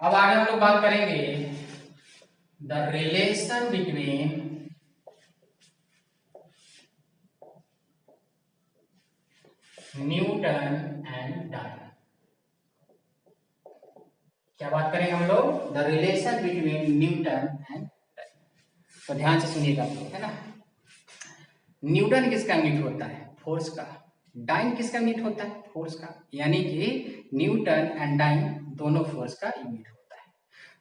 अब आगे हम लोग बात करेंगे the relation between newton and dyne. क्या बात करेंगे हम लोग? The relation between newton and dyne. तो ध्यान से सुनिएगा आप लोग, है ना। न्यूटन किसका यूनिट होता है? फोर्स का। डाइन किसका यूनिट होता है? फोर्स का। यानी कि न्यूटन एंड डाइन दोनों फोर्स का यूनिट होता है।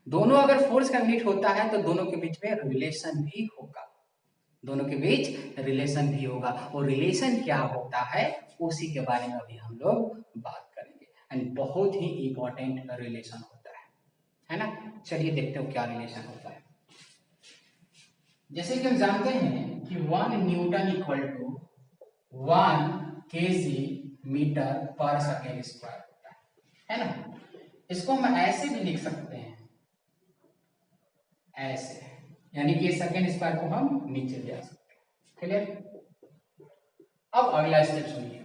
दोनों अगर फोर्स का यूनिट होता है तो दोनों के बीच में रिलेशन भी होगा। दोनों के बीच रिलेशन भी होगा। और रिलेशन क्या होता है उसी के बारे में अभी हम लोग बात करेंगे। एंड बहुत ही इंपॉर्टेंट रिलेशन होता है ना। चलिए देखते हो क्या रिलेशन होता है। जैसे कि हम जानते हैं कि 1 newton equal to 1 KG metre per second square होता है ना। इसको हम ऐसे भी लिख सकते हैं, ऐसे, यानी कि सेकेंड स्क्वायर को हम नीचे ले आ सकते हैं। क्लियर? अब अगला स्टेप सुनिए।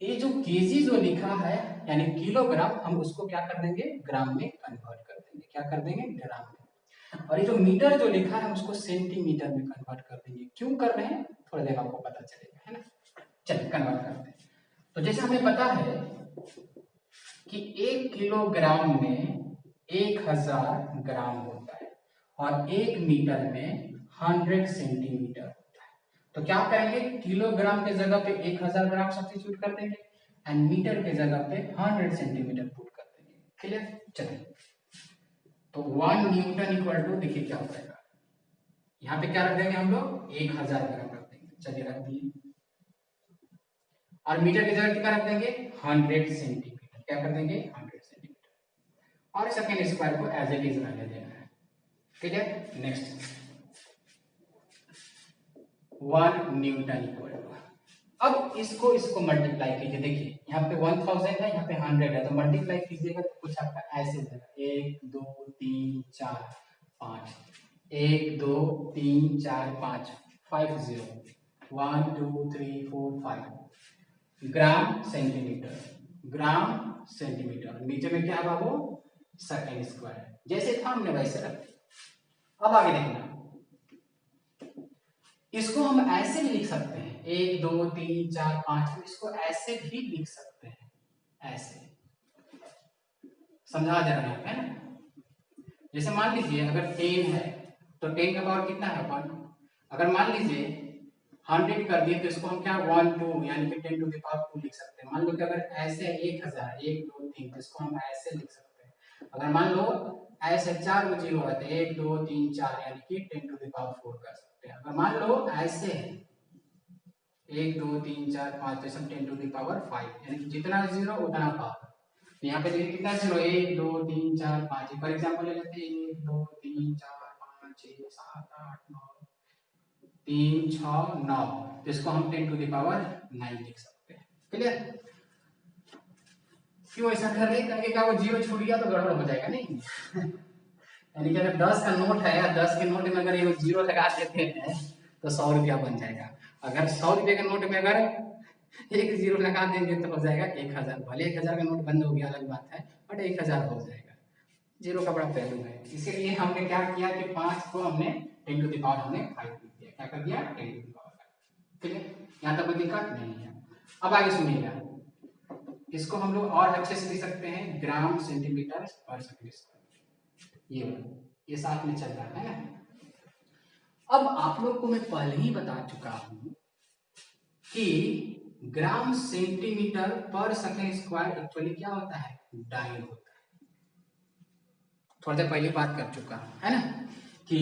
ये जो केजी जो लिखा है यानी किलोग्राम, हम उसको क्या कर देंगे? ग्राम में कन्वर्ट कर देंगे। क्या कर देंगे? ग्राम में। और ये जो मीटर जो लिखा है उसको सेंटीमीटर में कन्वर्ट कर देंगे। क्यों कर रहे हैं थोड़ी देर आपको पता चलेगा, है ना। चलिए कन्वर्ट करते हैं। तो जैसे हमें पता है कि 1 किलोग्राम में 1000 ग्राम होता है और 1 मीटर में 100 सेंटीमीटर होता है। तो क्या करेंगे? किलोग्राम के जगह पे 1000 ग्राम सब्स्टिट्यूट कर देंगे एंड मीटर के जगह पे 100 सेंटीमीटर पुट कर देंगे। क्लियर? चलिए, तो 1 न्यूटन इक्वल टू, देखिए क्या हो जाएगा, यहाँ पे क्या रख देंगे हम लोग? 1000 ग्राम रख देंगे। चलिए रख दिए। और मीटर की जगह कितना रख देंगे? 100 सेंटीमीटर। क्या कर देंगे? 100 सेंटीमीटर। और सेकेंड स्क्वायर को एज इट इज रहने देना है। ठीक है। नेक्स्ट, 1 न्यूटन इक्वल टू, अब इसको मल्टीप्लाई कीजिए। देखिए यहाँ पे 1000 है, यहाँ पे 100 है, तो मल्टीप्लाई कीजिएगा तो कुछ आपका ऐसे हो जाएगा, 1 2 3 4 5, 1 2 3 4 5, 5 0, 1 2 3 4 5 ग्राम सेंटीमीटर। Gram centimetre. नीचे में क्या है बाबू? Second square. जैसे था हमने वैसे रख दिया। अब आगे देखना, इसको हम ऐसे भी लिख सकते हैं, 1 2 3 4 5, इसको ऐसे भी लिख सकते हैं, ऐसे। समझा जा रहा है ना। जैसे मान लीजिए अगर 10 है तो 10 का पावर कितना है? 1। अगर मान लीजिए 100 कर दिए तो इसको हम क्या 1 2 यानी कि 10 टू द पावर 2 लिख सकते हैं। मान लो कि अगर ऐसे 1000 1 2 3 तो इसको हम ऐसे लिख सकते हैं। अगर मान लो ऐसे 4 को 0 है तो 1 2 3 4 यानी कि 10 टू द पावर 4 कर सकते हैं। अगर मान लो ऐसे है 1 2 3 4 5 तो सब 10 टू द पावर 5, यानी कि जितना 0 उतना पावर। यहाँ पे देखिए कितना 0, 1 2 3 4 5। फॉर एग्जाम्पल ले लेते हैं 1 2 3 4 5 6 7 8 9 3 6 9, तो इसको हम 10 टू द पावर 9 लिख सकते हैं। क्लियर? क्यों ऐसा कर रहे हैं? क्या वो 0 छूट गया तो गड़बड़ हो जाएगा नहीं। यानी कि अगर 10 का नोट है या 10 के नोट में अगर ये 0 लगा देते हैं तो 100 रुपया बन जाएगा। अगर 100 रुपये के नोट में अगर एक 0 लगा देंगे तो हो जाएगा 1000। भले 1000 का नोट बंद हो गया अलग बात है, बट 1000 हो जाएगा। 0 का बड़ा वैल्यू है, इसीलिए हमने क्या किया कि 5 को हमने 10 टू द पावर हमने 5 लिख दिया। क्या कर दिया? 10 टू द पावर 5। ठीक है, यहाँ तक कोई दिक्कत नहीं है। अब आगे सुनिएगा, इसको हम लोग और अच्छे से लिख सकते हैं, ग्राम सेंटीमीटर पर सेकंड स्क्वायर। ये साथ में चल रहा है ना। अब आप लोग को मैं पहले ही बता चुका हूं कि ग्राम सेंटीमीटर पर सेकंड स्क्वायर एक्चुअली क्या होता है? डाइन होता है। थोड़ा देर पहले बात कर चुका है ना कि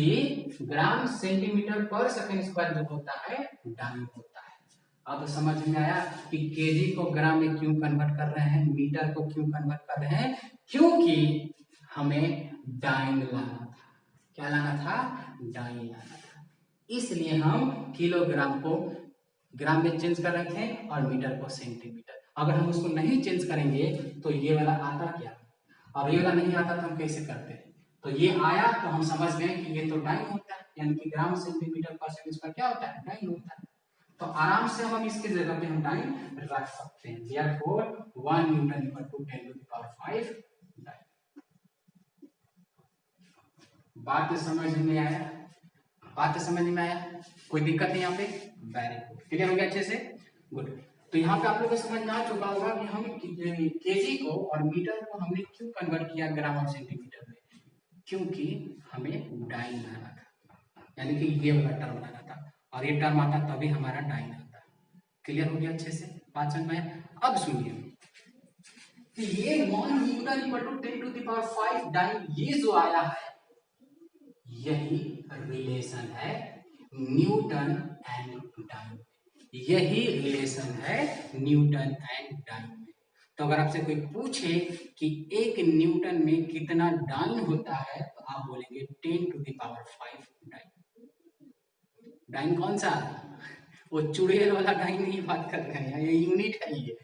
ग्राम सेंटीमीटर पर सेकंड स्क्वायर जो होता है डाइन होता है। अब समझ में आया कि केजी को ग्राम में क्यों कन्वर्ट कर रहे हैं, मीटर को क्यों कन्वर्ट कर रहे हैं? क्योंकि हमें डाइन लाना था। क्या लाना था? डाइन लाना था। इसलिए हम किलोग्राम को ग्राम में चेंज कर रहे थे और मीटर को सेंटीमीटर। अगर हम उसको नहीं चेंज करेंगे तो ये वाला आता क्या? और ये वाला नहीं आता तो हम कैसे करते? तो ये आया तो हम समझ गए कि ये तो डाइन होता है, यानी कि ग्राम सेंटीमीटर पर सेकंड स्क्वायर क्या होता है? डाइन होता है। तो आराम से हम इसकी जगह पे हम डाइन रख सकते हैं। Therefore 1 newton equal to 10 to the power 5 dyne. बात समझ में आया? बात समझ में आया? कोई दिक्कत नहीं यहाँ पे? वेरी गुड, क्लियर हो गया अच्छे से? गुड। तो यहाँ पे आप लोग को समझ में आ चुका होगा कि हम केजी को और मीटर को हमने क्यों कन्वर्ट किया ग्राम और सेंटीमीटर में, क्योंकि हमें डाइन लाना था, यानी कि ये वाला टर्म लाना था, और ये टर्म आता तभी हमारा डाइन आता। क्लियर हो गया अच्छे से? बात समझ में आया? अब सुनिए कि ये 1 newton equal to 10 to the power 5 dyne, ये जो आया है यही रिलेशन है न्यूटन एंड डाइन, यही रिलेशन है न्यूटन एंड डाइन में। तो अगर आपसे कोई पूछे कि 1 न्यूटन में कितना डाइन होता है तो आप बोलेंगे 10 to the power 5 dyne. Dyne कौन सा? वो चुड़ैल वाला डाइन नहीं बात कर रहे हैं, ये यूनिट है। ये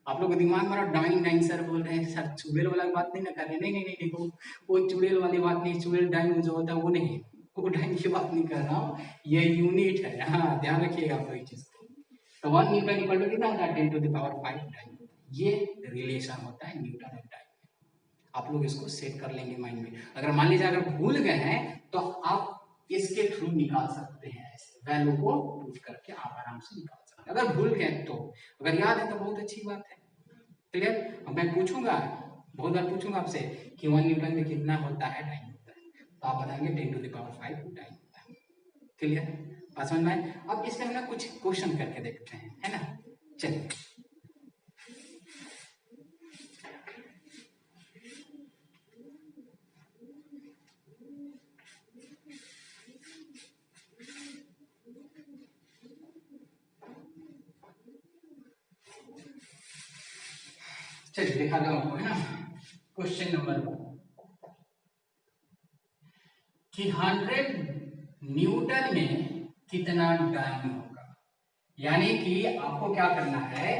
आप लोग दिमाग में डाइन डाइन सर बोल रहे हैं, सर चुड़ैल वाला बात नहीं ना कर रहे हैं। नहीं नहीं नहीं, देखो वो चुड़ैल वाली बात नहीं, चुड़ैल डाइन जो होता है वो नहीं, वो डाइन की बात नहीं कर रहा हूँ, ये यूनिट है। हाँ ध्यान रखिएगा आप लोग चीज को। तो 1 न्यूटन इक्वल टू कितना होता है? 10 टू द पावर 5 डाइन। ये रिलेशन होता है न्यूटन और डाइन। आप लोग इसको सेट कर लेंगे माइंड में। अगर मान लीजिए अगर भूल गए हैं तो आप इसके थ्रू निकाल सकते हैं, ऐसे वैल्यू को पुट करके आप आराम से निकाल सकते हैं। अगर भूल गए तो, अगर याद है तो बहुत अच्छी बात है। क्लियर? अब मैं पूछूंगा, बहुत बार पूछूंगा आपसे कि 1 न्यूटन में कितना होता है, डाइन होता है, तो आप बताएंगे 10 टू द पावर 5 डाइन होता है। क्लियर? बात समझ में आए? अब इसमें हम ना कुछ क्वेश्चन करके देखते हैं, है ना? चलिए चलिए दिखा दो आपको, है ना? क्वेश्चन नंबर 1 कि 100 न्यूटन में कितना डाइन होगा। यानी कि आपको क्या करना है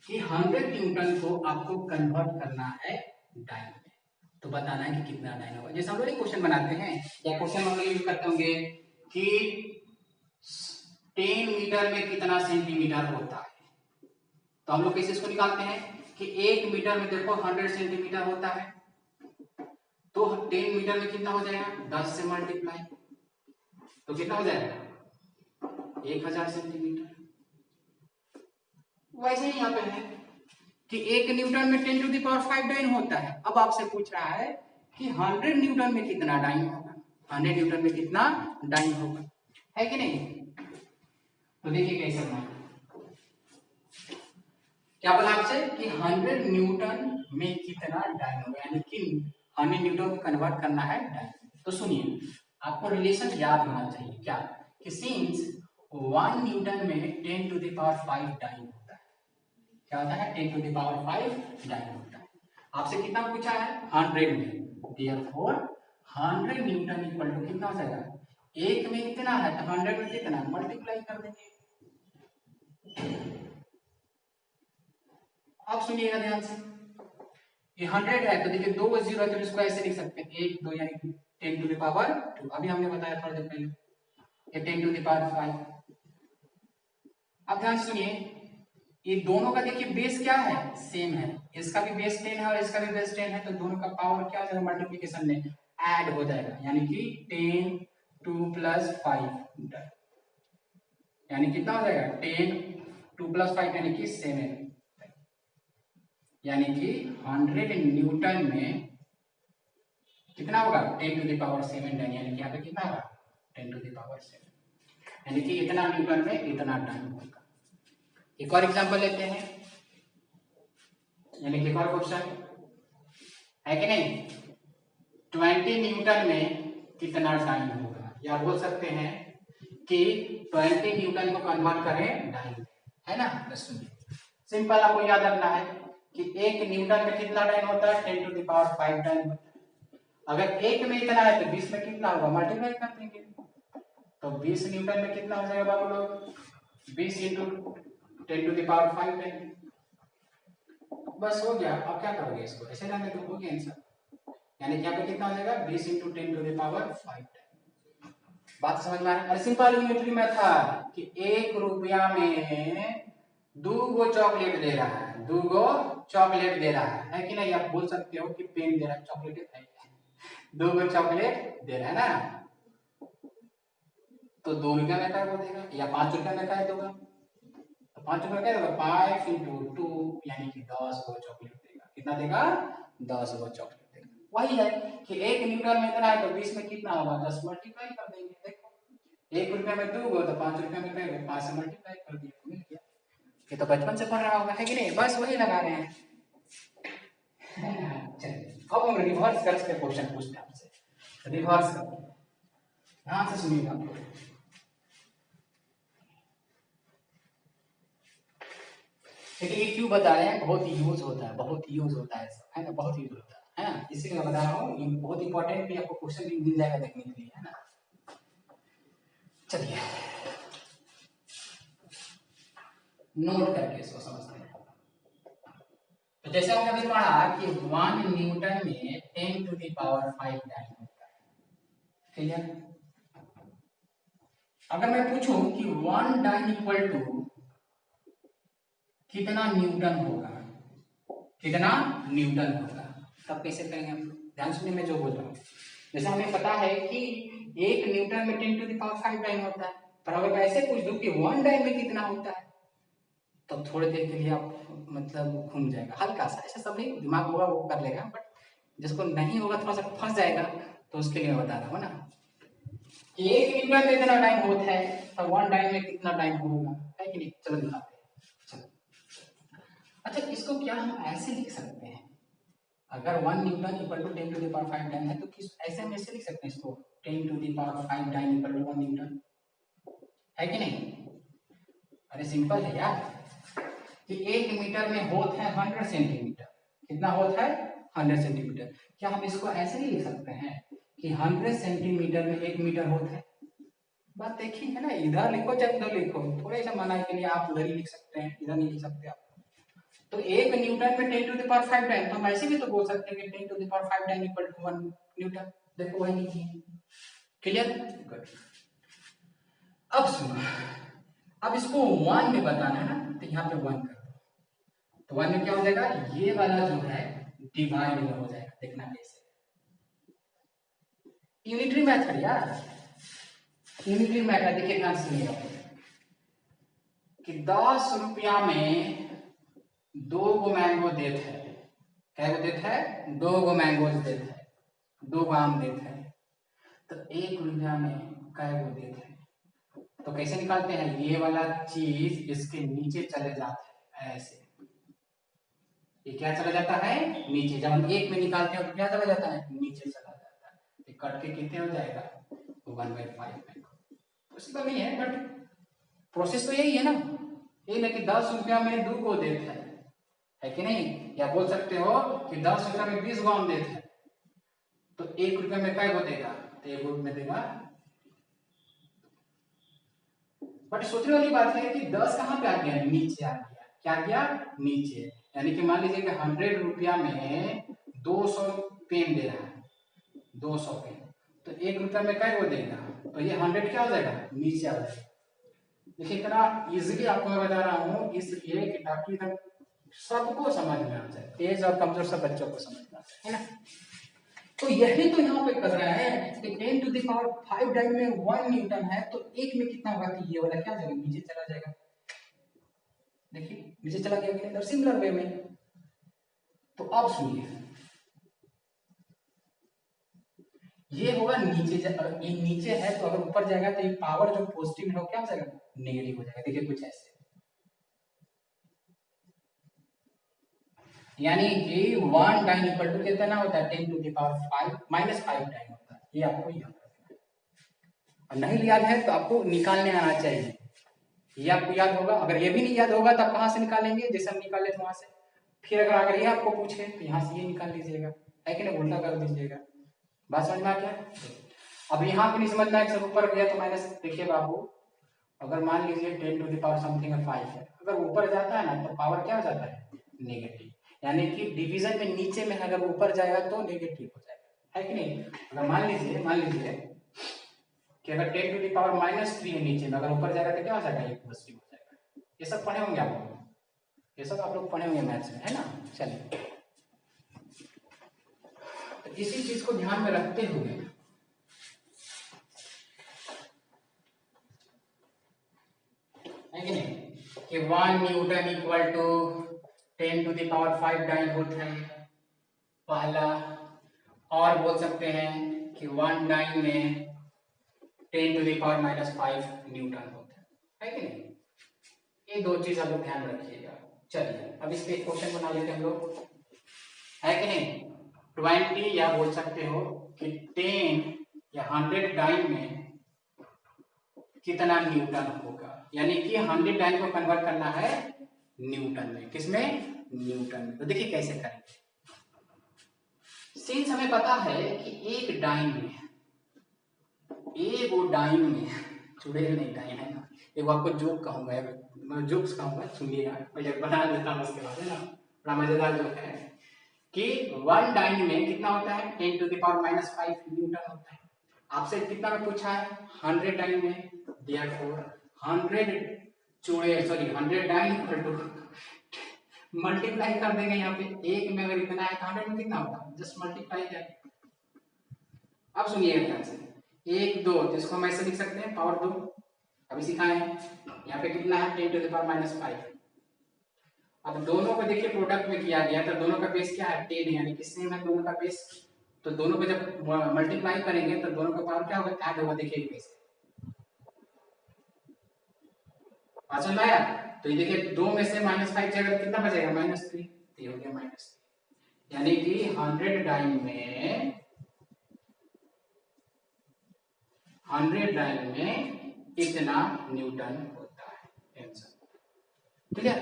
कि 100 न्यूटन को आपको कन्वर्ट करना है डाइन में, तो बताना है कि कितना डाइन होगा। जैसे हम लोग क्वेश्चन बनाते हैं या क्वेश्चन हम लोग यूज करते होंगे कि 10 मीटर में कितना सेंटीमीटर होता है, तो हम लोग कैसे इसको निकालते हैं कि 1 मीटर में देखो 100 सेंटीमीटर होता है, तो 10 मीटर में कितना हो जाएगा? 10 से मल्टीप्लाई, तो कितना हो जाएगा? 1000 सेंटीमीटर। वैसे ही यहाँ पे है कि 1 न्यूटन में 10 टू द पावर 5 डाइन होता है। अब आपसे पूछ रहा है कि 100 न्यूटन में कितना डाइन होगा, 100 न्यूटन में कितना डाइन होगा, है कि नहीं? तो देखिए कैसे करना है। क्या बोला आपसे कि 100 न्यूटन में कितना डाइन होगा, यानी कि 100 न्यूटन को कन्वर्ट करना है डाइन। तो सुनिए, आपको रिलेशन याद होना चाहिए क्या कि सिंस 1 न्यूटन में 10 टू द पावर 5 डाइन होता है। क्या होता है? 10 टू द पावर 5 डाइन होता है। आपसे कितना पूछा है? 100 में, देयरफॉर 100 न्यूटन इक्वल टू कितना हो जाएगा? 1 में कितना है तो 100 में कितना मल्टीप्लाई कर देंगे। अब सुनिएगा ध्यान से, ये 100 है तो देखिए 2 जीरो है तो इसको ऐसे लिख सकते हैं 1 2 यानी 10 टू द पावर 2। अभी हमने बताया थोड़ा देर पहले ये 10 टू द पावर 5। अब ध्यान से सुनिए, ये दोनों का देखिए बेस क्या है? सेम है। इसका भी बेस 10 है और इसका भी बेस 10 है, तो दोनों का पावर क्या हो जाएगा? मल्टीप्लिकेशन में ऐड हो जाएगा, यानी कि 10 2 प्लस 5 यानी कितना हो जाएगा? 10 2 प्लस 5 यानी कि 7, यानी कि 100 न्यूटन में कितना होगा? 10 टू द पावर 7 डाइन, यानी कि यहाँ पे कितना होगा? 10 टू द पावर 7, यानी कि इतना न्यूटन में इतना डाइन होगा। एक और एग्जांपल लेते हैं, यानी कि एक और क्वेश्चन है कि नहीं, 20 न्यूटन में कितना डाइन होगा, या बोल सकते हैं कि 20 न्यूटन को कन्वर्ट करें डाइन, है ना? तो सुनिए, सिंपल आपको याद रखना है कि 1 न्यूटन में कितना डाइन होता है? 10 टू द पावर 5 डाइन होता है। अगर 1 में इतना है तो 20 में कितना होगा? मल्टीप्लाई कर देंगे, तो 20 न्यूटन में कितना हो जाएगा बाबू लोग? 20 into 10 to the power 5 dyne. बस हो गया। अब क्या करोगे? इसको ऐसे रहने दो, हो गया आंसर। यानी कि यहाँ पे कितना हो जाएगा? 20 into 10 to the power 5 dyne. बात समझ में आ रहा है? सिंपल यूनिटरी मेथड कि 1 रुपया में 2 गो चॉकलेट दे रहा है, 2 गो चॉकलेट दे रहा है कि नहीं? आप बोल सकते हो कि पेन दे रहा है, चॉकलेट है। 2 को चॉकलेट दे रहा है ना, तो 2 रुपया में क्या वो देगा, या 5 रुपया में क्या दोगा, तो 5 रुपया क्या देगा, 5 इंटू 2 यानी कि 10 को चॉकलेट देगा। कितना देगा, 10 को चॉकलेट देगा। वही है कि 1 न्यूटन में इतना है तो 20 में कितना होगा, 10 मल्टीप्लाई कर देंगे। देखो 1 रुपया में 2 को, तो 5 रुपया में क्या, 5 से मल्टीप्लाई कर दिया तो मिल गया। ये तो बचपन से पढ़ रहा होगा, है कि नहीं, बस वही लगा रहे हैं। चलिए अब हम रिवर्स करके क्वेश्चन पूछते हैं आपसे, रिवर्स कर, ध्यान से सुनिएगा। देखिए ये क्यों बता रहे हैं, बहुत यूज होता है, बहुत यूज होता है, है ना, बहुत यूज होता है ना, इसीलिए मैं बता रहा हूँ, ये बहुत इंपॉर्टेंट भी, आपको क्वेश्चन भी मिल जाएगा देखने के लिए, है ना। चलिए नोट करके इसको समझते हैं। तो जैसे हमने अभी पढ़ा कि 1 न्यूटन में 10 टू द पावर 5 डाइन होता है, क्लियर। अगर मैं पूछूं कि 1 डाइन इक्वल टू कितना न्यूटन होगा, कितना न्यूटन होगा, तब कैसे करेंगे हम लोग, ध्यान सुनिए मैं जो बोल रहा हूँ। जैसे हमें पता है कि 1 न्यूटन में 10 टू द पावर 5 डाइन होता है, पर अगर मैं ऐसे पूछ दूं कि 1 डाइन में कितना होता है, तो थोड़ी देर के लिए आप मतलब घूम जाएगा, हल्का सा, ऐसा सब नहीं, दिमाग होगा वो कर लेगा, बट जिसको नहीं होगा थोड़ा सा फंस जाएगा, तो उसके लिए मैं बता रहा हूँ ना कि 1 न्यूटन में इतना टाइम होता है, तो 1 टाइम में कितना टाइम होगा, है कि नहीं। चलो दिखाते हैं। चलो अच्छा, इसको क्या हम ऐसे लिख सकते हैं, अगर 1 newton equal to 10 to the power 5 time है, तो किस ऐसे हम ऐसे लिख सकते हैं इसको, 10 to the power 5 time equal to 1 newton, है कि नहीं। अरे सिंपल है यार, कि 1 मीटर में होता है 100 सेंटीमीटर, कितना होता है 100 सेंटीमीटर। क्या हम इसको ऐसे नहीं लिख सकते हैं कि 100 सेंटीमीटर में 1 मीटर होता है, बात देखिए है ना, इधर लिखो चाहे उधर लिखो, थोड़े सा मना के लिए आप उधर ही लिख सकते हैं, इधर नहीं लिख सकते आप। तो 1 न्यूटन में 10 टू द पावर 5 टाइम, तो हम ऐसे भी तो बोल सकते हैं कि 10 to the power 5 time equal to 1 newton. देखो वही लिखिए, क्लियर, गुड। अब सुनो, अब इसको 1 में बताना है ना, तो यहाँ पे 1 कर दो, तो 1 में क्या हो जाएगा, ये वाला जो है डिवाइड में हो जाएगा, देखना कैसे, यूनिटरी मेथड यार, यूनिटरी मेथड। देखिए ध्यान से सुनिएगा कि 10 रुपया में 2 गो मैंगो देते हैं, क्या वो देता है, 2 गो मैंगो देता है, 2 गो आम देता है, तो 1 रुपया में क्या वो देता है, तो कैसे निकालते हैं, ये वाला चीज इसके नीचे चले जाता है, ऐसे ये क्या चला जाता है नीचे, जब हम 1 में निकालते हैं तो क्या चला जाता है, नीचे चला जाता है, तो कट के कितने हो जाएगा, 1/5 में, उसका भी है, बट प्रोसेस तो यही है ना, ये ना कि 10 रुपया में 2 को देता है कि नहीं, या बोल सकते हो कि 10 रुपया में 20 गो आम देता है, तो 1 रुपया में क्या को देगा, तो 1 रुपये में देगा। बट सोचने वाली बात है कि 10 कहाँ पे आ गया, नीचे आ गया, क्या गया, नीचे, यानी कि मान लीजिए कि 100 रुपया में 200 पेन दे रहा है, 200 पेन, तो 1 रुपया में क्या वो देगा, तो ये 100 क्या हो जाएगा, नीचे आ जाएगा। देखिए इतना इजीली आपको मैं बता रहा हूँ इसलिए कि ताकि एकदम सबको समझ में आ जाए, तेज और कमजोर सब बच्चों को समझ में आ जाए, है ना। तो यही तो यहाँ पे कर रहा है कि 10 टू द पावर 5 टाइम में 1 न्यूटन है, तो 1 में कितना होगा, तो ये वाला क्या जाएगा, नीचे चला जाएगा, देखिए नीचे चला गया, सिमिलर वे में। तो अब सुनिए, ये होगा नीचे, ये नीचे है तो अगर ऊपर जाएगा तो ये पावर जो पॉजिटिव है वो क्या हो जाएगा, नेगेटिव हो जाएगा। देखिए कुछ ऐसे, यानी कि 1 टाइम इक्वल टू कितना होता है, 10 to the power 5 minus 5 time होता है, ये आपको याद रखना है, और नहीं याद है तो आपको निकालने आना चाहिए, ये आपको याद होगा। अगर ये भी नहीं याद होगा तो आप कहाँ से निकालेंगे, जैसे हम निकाले थे वहां से, फिर अगर ये आपको पूछे तो यहाँ से ये निकाल लीजिएगा, है कि नहीं, उल्टा कर दीजिएगा। बात समझ में आ गया। अब यहाँ पे नहीं समझना है, सब ऊपर गया तो माइनस, देखिए बाबू अगर मान लीजिए 10 टू द पावर समथिंग 5 है, अगर ऊपर जाता है ना तो पावर क्या हो जाता है, नेगेटिव, यानी कि डिवीजन में नीचे में अगर ऊपर जाएगा तो नेगेटिव हो जाएगा, है कि नहीं। अगर मान लीजिए कि अगर 10 टू द पावर -3 है नीचे में, अगर ऊपर जाएगा तो क्या हो जाएगा, ये पॉजिटिव हो जाएगा। ये सब पढ़े होंगे आप लोग, ये सब आप लोग पढ़े होंगे मैथ्स में, है ना। चलिए इसी चीज को ध्यान में रखते हुए है कि नहीं कि 1 न्यूटन इक्वल टू 10⁵ डाइन होता है पहला, और बोल सकते हैं कि 1 डाइन में 10⁻⁻5 न्यूटन होता है कि नहीं। ये दो चीज आप लोग ध्यान में रखिएगा। चलिए अब इस पे एक क्वेश्चन बना लेते हैं हम लोग, है कि नहीं। 20 या बोल सकते हो कि 10 या 100 डाइन में कितना न्यूटन होगा, यानी कि 100 डाइन को कन्वर्ट करना है न्यूटन में। किसमें? न्यूटन में। तो देखिए कैसे करेंगे। सिंस हमें पता है कि एक डाइन में, वो डाइन में चुड़ैल नहीं डाइन है ना, एक आपको जोक कहूंगा, मैं जोक्स कहूंगा, सुनिएगा, पहले बना देता हूँ उसके बाद, है ना, बड़ा मजेदार जोक है कि 1 डाइन में कितना होता है 10⁻⁵ न्यूटन होता है। आपसे कितना में पूछा है 100 डाइन में, therefore 100 चूड़े sorry 100 dyne equal to multiply कर देंगे यहाँ पे, एक में अगर इतना है तो 100 में कितना होगा, जस्ट मल्टीप्लाई कर। अब सुनिए ध्यान से, 1 2 जिसको हम ऐसे लिख सकते हैं पावर 2, अभी सिखाए हैं। यहाँ पे कितना है 10⁻⁵। अब दोनों को देखिए प्रोडक्ट में किया गया तो दोनों का बेस क्या है 10, यानी कि सेम है दोनों का बेस। तो दोनों को जब मल्टीप्लाई करेंगे तो दोनों का पावर क्या होगा, ऐड होगा। देखिए कैसे समझ आया। तो ये देखिए 2 में से -5 जाएगा तो कितना बचेगा -3, तो ये हो गया -3, यानी कि 100 डाइन में 100 डाइन में इतना न्यूटन होता है आंसर। ठीक है।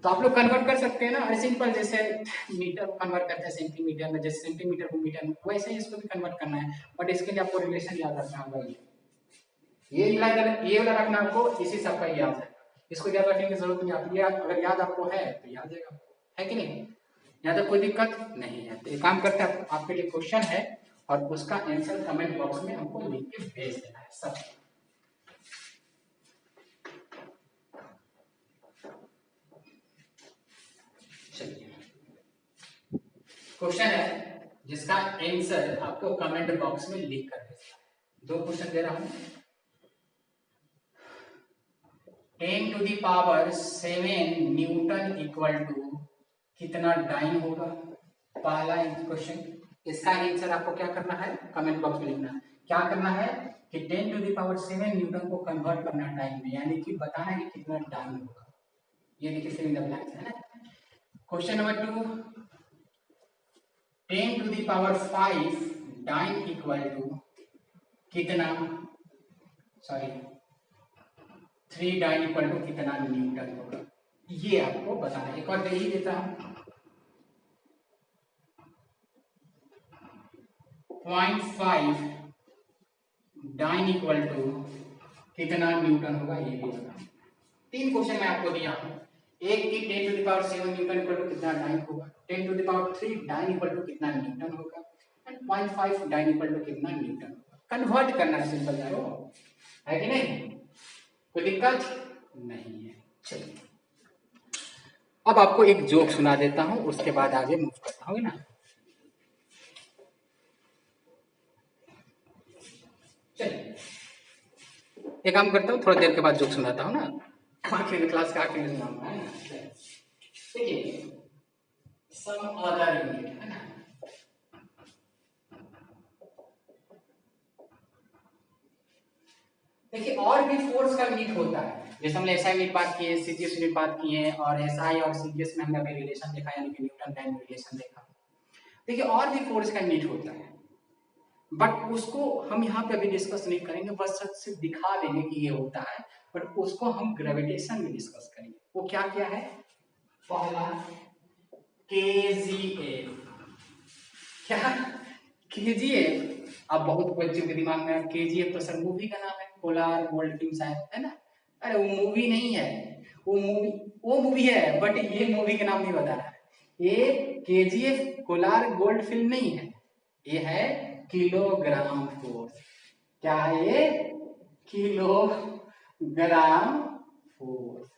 तो आप लोग कन्वर्ट कर सकते हैं ना, और सिंपल जैसे मीटर को कन्वर्ट करते हैं सेंटीमीटर में, जैसे सेंटीमीटर को मीटर में, वैसे ही इसको भी कन्वर्ट करना है। बट इसके लिए आपको रिलेशन याद रखना होगा। ये वाला रखना आपको, इसी सब का याद है, इसको याद रखने की जरूरत नहीं। आप ये अगर याद आपको है तो याद है कि नहीं, यहाँ तक कोई दिक्कत नहीं है। तो एक काम करते हैं, आपके लिए क्वेश्चन है और उसका आंसर कमेंट बॉक्स में हमको लिख के भेज देना है सब। चलिए क्वेश्चन है जिसका आंसर आपको कमेंट बॉक्स में लिख कर भेजना है। 2 क्वेश्चन दे रहा हूं। 10⁻7 न्यूटन इक्वल टू कितना डाइन होगा, पहला क्वेश्चन। इसका आंसर आपको क्या करना है, कमेंट बॉक्स में लिखना है। क्या करना है कि 10⁻7 न्यूटन को कन्वर्ट करना डाइन में, यानी कि बताना है कि कितना डाइन होगा। ये देखिए फिर इन द ब्लैंक्स है ना। Question number 2, 10⁵ dyne equal to कितना, सॉरी 3 डाइन इक्वल टू कितना न्यूटन होगा, ये आपको बताना है। एक और दे ही देता हूं, 0.5 डाइन इक्वल टू कितना न्यूटन होगा, ये भी बताना। 3 क्वेश्चन मैं आपको दिया हूं। एक की 10⁻7 न्यूटन इक्वल टू कितना डाइन होगा, 10⁻3 डाइन इक्वल टू कितना न्यूटन होगा, एंड 0.5 डाइन इक्वल टू कितना न्यूटन होगा। कन्वर्ट करना है, सिंपल यारो, है कि नहीं, कोई दिक्कत नहीं है। चलिए अब आपको एक जोक सुना देता हूं, उसके बाद आगे मूव करता हूं ना। चलिए एक काम करता हूँ, थोड़ा देर के बाद जोक सुनाता हूँ ना, आखिर क्लास का आखिर में सुनाऊंगा, है ना। देखिए सम अदर यूनिट, है ना। देखिए और भी फोर्स का यूनिट होता है, जैसे हमने एसआई यूनिट बात की है, सीजीएस यूनिट बात की है, और एसआई और सीजीएस में हमने अभी रिलेशन देखा, यानी कि न्यूटन टाइम रिलेशन देखा। देखिए और भी फोर्स का यूनिट होता है, बट उसको हम यहाँ पे अभी डिस्कस नहीं करेंगे, बस सिर्फ दिखा देंगे कि ये होता है, बट उसको हम ग्रेविटेशन में डिस्कस करेंगे। वो क्या क्या है, पहला केजीएफ, क्या केजीएफ। अब बहुत बच्चों के दिमाग में केजीएफ तो सर मूवी का नाम है, पोलार गोल्ड फिल्म शायद, है ना। अरे वो मूवी नहीं है, वो मूवी है, बट ये मूवी का नाम नहीं बता रहा है। ये केजीएफ कोलार गोल्ड फिल्म नहीं है, ये है किलोग्राम फोर्स। क्या है ये, किलोग्राम फोर्स।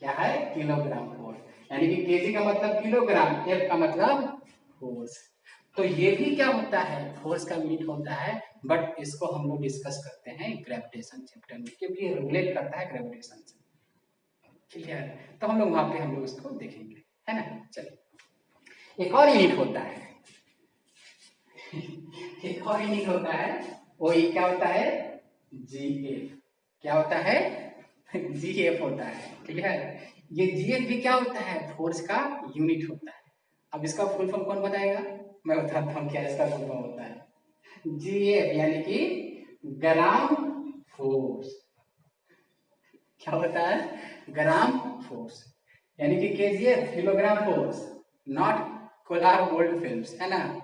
क्या है, किलोग्राम फोर्स, यानी कि केजी का मतलब किलोग्राम, एफ का मतलब फोर्स। तो ये भी क्या होता है, फोर्स का यूनिट होता है, बट इसको हम लोग डिस्कस करते हैं ग्रेविटेशन चैप्टर में, क्योंकि ये रिलेट करता है ग्रेविटेशन से। क्लियर है? तो हम लोग वहां पे हम लोग इसको देखेंगे, है ना। चलिए, एक और यूनिट होता है एक और यूनिट होता है, वो ये क्या होता है, जीएफ। क्या होता है, जीएफ होता है। क्लियर? ये जीएफ भी क्या होता है, फोर्स का यूनिट होता है। अब इसका फुल फॉर्म कौन बताएगा, मैं बताता हूँ क्या इसका फुल फॉर्म होता है। जीएफ यानी कि ग्राम फोर्स। क्या होता है, ग्राम फोर्स, यानी कि KGF kilogram force, not Kolar gold films, है ना।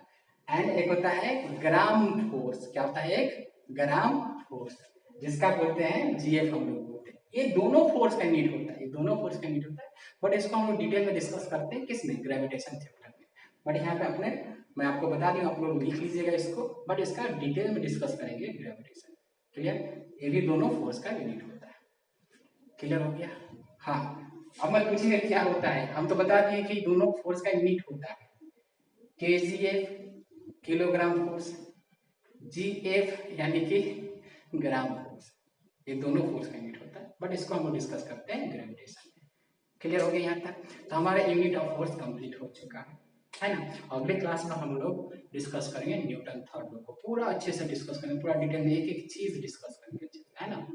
एंड एक होता है ग्राम फोर्स। क्या होता है, एक ग्राम फोर्स, जिसका बोलते हैं जीएफ हम लोग बोलते हैं। ये दोनों फोर्स का यूनिट होता है, ये दोनों फोर्स का यूनिट होता है, बट इसको हम लोग डिटेल में डिस्कस करते हैं किसमें, ग्रेविटेशन चैप्टर में। बट यहाँ पे अपने मैं आपको बता दूं, आप लोग लिख लीजिएगा इसको, बट इसका डिटेल में डिस्कस करेंगे ग्रेविटेशन। क्लियर? ये भी दोनों फोर्स का यूनिट होता है। क्लियर हो गया? हाँ, अब मैं पूछिए क्या होता है। हम तो बता दिए कि दोनों फोर्स का यूनिट होता है, केजीएफ किलोग्राम फोर्स, जीएफ यानी कि ग्राम फोर्स, ये दोनों फोर्स का यूनिट होता है, बट इसको हम डिस्कस करते हैं ग्रेविटेशन में। क्लियर हो गया यहाँ तक? तो हमारा यूनिट ऑफ फोर्स कंप्लीट हो चुका है ना। अगले क्लास में हम लोग डिस्कस करेंगे न्यूटन थर्ड लॉ को, पूरा अच्छे से डिस्कस करेंगे, पूरा डिटेल में एक एक चीज डिस्कस करेंगे, है ना।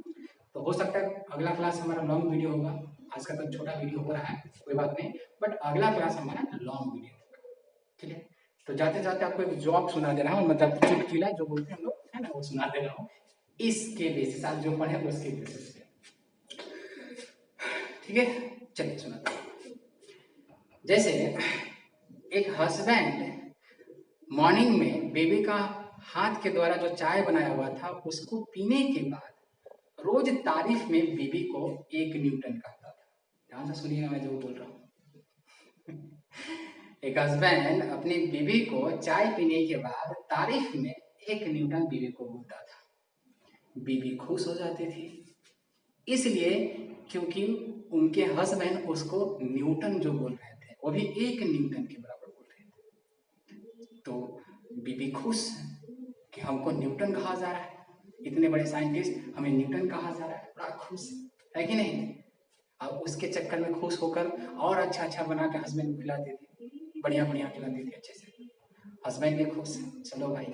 तो हो सकता है अगला क्लास हमारा लॉन्ग वीडियो होगा, आज का तो छोटा वीडियो हो रहा है, कोई बात नहीं, बट अगला क्लास हमारा लॉन्ग वीडियो होगा। ठीक है? तो जाते जाते आपको एक जॉब सुना दे रहा हूँ, मतलब चुटकुला जो बोलते हैं हम लोग, है ना, वो सुना दे रहा हूँ, इसके बेसिस आप जो पढ़े उसके बेसिस पे। ठीक है, चलिए सुनाते हैं। जैसे एक हस्बैंड मॉर्निंग में बेबी का हाथ के द्वारा जो चाय बनाया हुआ था उसको पीने के बाद रोज तारीफ में बीबी को 1 न्यूटन कहता था। ध्यान से सुनिएगा मैं जो बोल रहा हूँ। एक हस्बैंड अपनी बीबी को चाय पीने के बाद तारीफ में 1 न्यूटन बीबी को बोलता था। बीबी खुश हो जाती थी, इसलिए क्योंकि उनके हस्बैंड उसको न्यूटन जो बोल रहे थे वो भी 1 न्यूटन के बराबर बोल रहे थे। तो बीबी खुश कि हमको न्यूटन कहा जा रहा है, इतने बड़े साइंटिस्ट हमें न्यूटन कहा जा रहा है, बड़ा खुश है कि नहीं। अब उसके चक्कर में खुश होकर और अच्छा अच्छा बना के हस्बैंड को खिलाती थी, बढ़िया बढ़िया खिलाती थी अच्छे से। हस्बैंड भी खुश, चलो भाई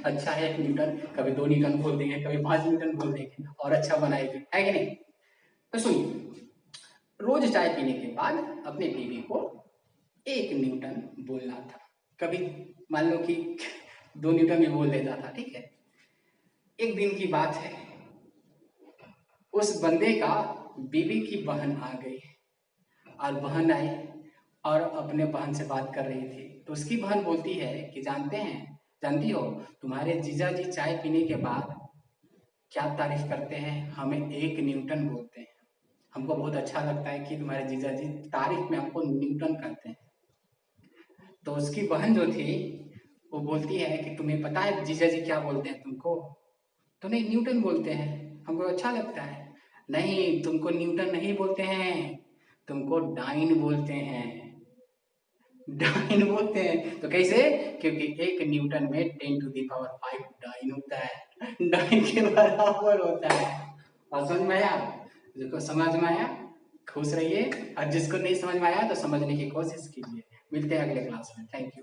अच्छा है 1 न्यूटन, कभी 2 न्यूटन बोल देंगे, कभी 5 न्यूटन बोल देंगे और अच्छा बनाएगी, है कि नहीं। तो सुनिए, रोज चाय पीने के बाद अपने बीवी को 1 न्यूटन बोलना था, कभी मान लो कि 2 न्यूटन भी बोल देता था। ठीक है, एक दिन की बात है, उस बंदे का बीवी की बहन आ गई, और बहन आई और अपने बहन से बात कर रही थी। तो उसकी बहन बोलती है कि जानती हो तुम्हारे जीजा जी चाय पीने के बाद क्या तारीफ करते हैं, हमें 1 न्यूटन बोलते हैं, हमको बहुत अच्छा लगता है कि तुम्हारे जीजा जी तारीफ में हमको न्यूटन कहते हैं। तो उसकी बहन जो थी वो बोलती है कि तुम्हें पता है जीजा जी क्या बोलते हैं तुमको, तो नहीं न्यूटन बोलते हैं, हमको अच्छा लगता है। नहीं, तुमको न्यूटन नहीं बोलते हैं, तुमको डाइन बोलते हैं, डाइन बोलते हैं। तो कैसे, क्योंकि 1 न्यूटन में 10⁵ डाइन होता है, डाइन के बराबर होता है। और समझ में आया, जिसको समझ में आया खुश रहिए, और जिसको नहीं समझ में आया तो समझने की कोशिश कीजिए। मिलते हैं अगले क्लास में, थैंक यू।